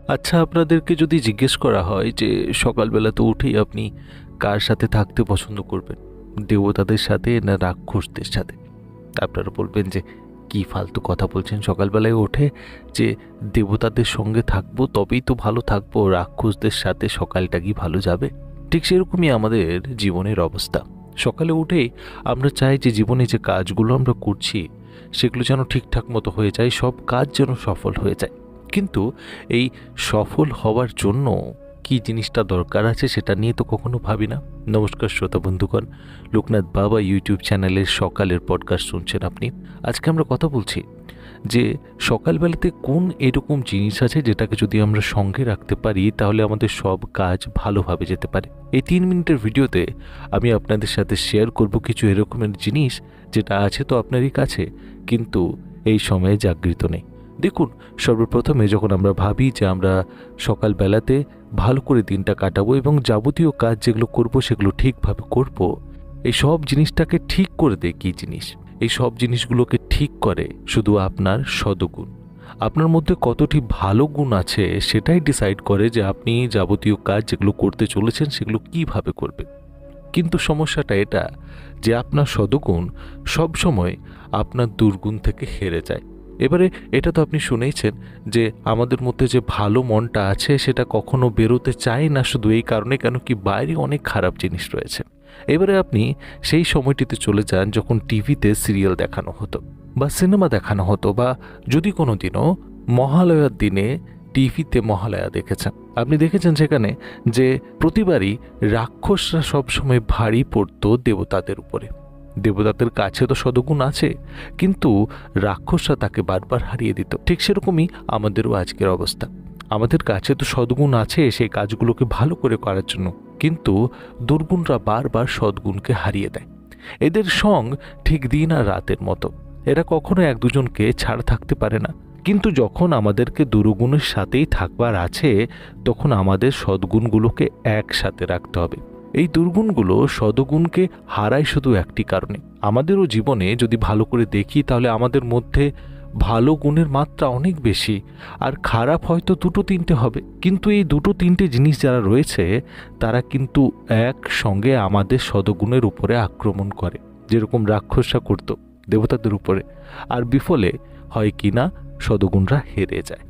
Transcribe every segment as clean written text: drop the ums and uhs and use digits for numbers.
আচ্ছা, আপনাদেরকে যদি জিজ্ঞেস করা হয় যে সকালবেলা তো উঠেই আপনি কার সাথে থাকতে পছন্দ করবেন, দেবতাদের সাথে না রাক্ষসদের সাথে, আপনারা বলবেন যে কি ফালতু কথা বলছেন, সকালবেলায় ওঠে যে দেবতাদের সঙ্গে থাকবো তবেই তো ভালো থাকবো, রাক্ষসদের সাথে সকালটা কি ভালো যাবে? ঠিক সেরকমই আমাদের জীবনের অবস্থা। সকালে উঠেই আমরা চাই যে জীবনে যে কাজগুলো আমরা করছি সেগুলো যেন ঠিকঠাক মতো হয়ে যায়, সব কাজ যেন সফল হয়ে যায়। কিন্তু এই সফল হওয়ার জন্য কি জিনিসটা দরকার আছে সেটা নিয়ে তো কখনো ভাবি না। নমস্কার শ্রোতা বন্ধুগণ, লোকনাথ বাবা ইউটিউব চ্যানেলের সকালের পডকাস্ট শুনছেন আপনি। আজকে আমরা কথা বলছি যে সকালবেলাতে কোন এরকম জিনিস আছে যেটাকে যদি আমরা সঙ্গে রাখতে পারি তাহলে আমাদের সব কাজ ভালোভাবে যেতে পারে। এই 3 মিনিটের ভিডিওতে আমি আপনাদের সাথে শেয়ার করব কিছু এরকমের জিনিস যেটা আছে তো আপনারই কাছে, কিন্তু এই সময়ে জাগৃত নেই। দেখুন, সর্বপ্রথমে যখন আমরা ভাবি যে আমরা সকালবেলাতে ভালো করে দিনটা কাটাবো এবং যাবতীয় কাজ যেগুলো করব সেগুলো ঠিকভাবে করব, এই সব জিনিসটাকে ঠিক করে দেয় কী জিনিস? এই সব জিনিসগুলোকে ঠিক করে শুধু আপনার সদগুণ। আপনার মধ্যে কতটি ভালো গুণ আছে সেটাই ডিসাইড করে যে আপনি যাবতীয় কাজ যেগুলো করতে চলেছেন সেগুলো কিভাবে করবেন। কিন্তু সমস্যাটা এটা যে আপনার সদগুণ সবসময় আপনার দুর্গুণ থেকে হেরে যায়। এবারে এটা তো আপনি শুনেইছেন যে আমাদের মধ্যে যে ভালো মনটা আছে সেটা কখনো বেরোতে চায় না, শুধু এই কারণে কেন কি বাইরে অনেক খারাপ জিনিস রয়েছে। এবারে আপনি সেই সময়টিতে চলে যান যখন টিভিতে সিরিয়াল দেখানো হতো বা সিনেমা দেখানো হতো, বা যদি কোনো দিনও মহালয়ার দিনে টিভিতে মহালয়া দেখেছেন, আপনি দেখেছেন সেখানে যে প্রতিবারই রাক্ষসরা সবসময় ভারী পড়তো দেবতাদের উপরে। দেবতাদের কাছে তো সদগুণ আছে, কিন্তু রাক্ষসরা তাকে বারবার হারিয়ে দিত। ঠিক সেরকমই আমাদেরও আজকের অবস্থা। আমাদের কাছে তো সদ্গুণ আছে সেই কাজগুলোকে ভালো করে করার জন্য, কিন্তু দুর্গুণরা বারবার সদ্গুণকে হারিয়ে দেয়। এদের সং ঠিক দিন আর রাতের মতো, এরা কখনো এক দুজনকে ছাড়া থাকতে পারে না। কিন্তু যখন আমাদেরকে দুর্গুণের সাথেই থাকবার আছে তখন আমাদের সদ্গুণগুলোকে একসাথে রাখতে হবে। এই দুর্গুণগুলো সদগুণকে হারায় শুধু একটি কারণে। আমাদেরও জীবনে যদি ভালো করে দেখি তাহলে আমাদের মধ্যে ভালো গুণের মাত্রা অনেক বেশি, আর খারাপ হয়তো 2-3টে হবে, কিন্তু এই 2-3টে জিনিস যারা রয়েছে তারা কিন্তু একসঙ্গে আমাদের সদগুণের উপরে আক্রমণ করে, যেরকম রাক্ষসরা করত দেবতাদের উপরে, আর বিফলে হয় কি না সদগুণরা হেরে যায়।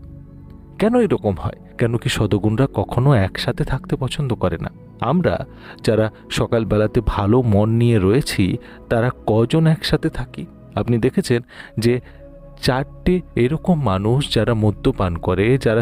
কেন এরকম হয়? কেন কি সদগুণরা কখনো একসাথে থাকতে পছন্দ করে না? আমরা যারা সকালবেলাতে ভালো মন নিয়ে রয়েছি তারা কজন একসাথে থাকি? আপনি দেখেছেন যে 4টে এরকম মানুষ যারা মদ্যপান করে, যারা